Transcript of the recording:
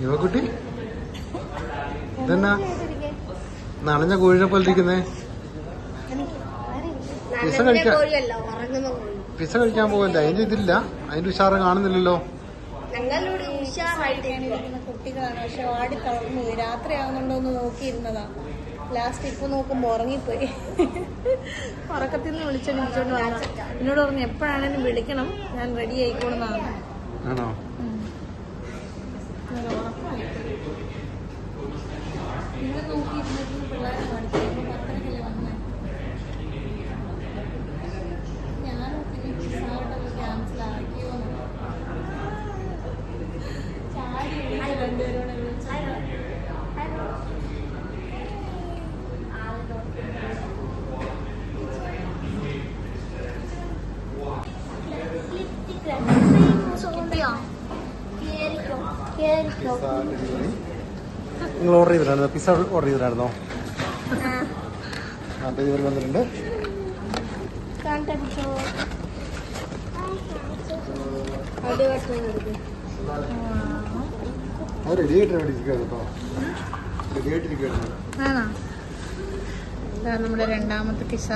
യുവക്കുട്ടി ഇതെന്നാ നനഞ്ഞ കോഴിനെ പോലെ ഇരിക്കുന്നേ? പിസ കഴിക്കാൻ പോകല്ലേ? അതിന്റെ ഇതില്ല, അതിന്റെ ഉഷാറ് കാണുന്നില്ലല്ലോ. കുട്ടികളാണ്, പക്ഷെ വാടി തളർന്നു പോയി. രാത്രി ആവുന്നുണ്ടോന്ന് നോക്കിയിരുന്നതാ. ലാസ്റ്റ് ഇപ്പൊ നോക്കുമ്പോ ഉറങ്ങിപ്പോയി. ഉറക്കത്തിൽ നിന്ന് വിളിച്ചോണ്ട് വന്ന എന്നോട് പറഞ്ഞു എപ്പോഴാണേലും വിളിക്കണം, ഞാൻ റെഡി ആയിക്കോളുന്നതാണ്. ആണോ? നിങ്ങൾ നോക്കിയിരുന്നിട്ട് പിള്ളേരെ പഠിച്ചു പത്തരക്കല്ലേ വന്നേ. ഞാൻ ക്യാൻസൽ ആക്കിയോ ചാടി രണ്ടുപേരോടെ നിങ്ങൾ ഓർഡർ ചെയ്തിട്ടായിരുന്നോ? പിസ്സ ഓർഡർ ചെയ്തിട്ടായിരുന്നോ? ഡെലിവറി വന്നിട്ടുണ്ട്. നമ്മുടെ രണ്ടാമത്തെ പിസ്സ.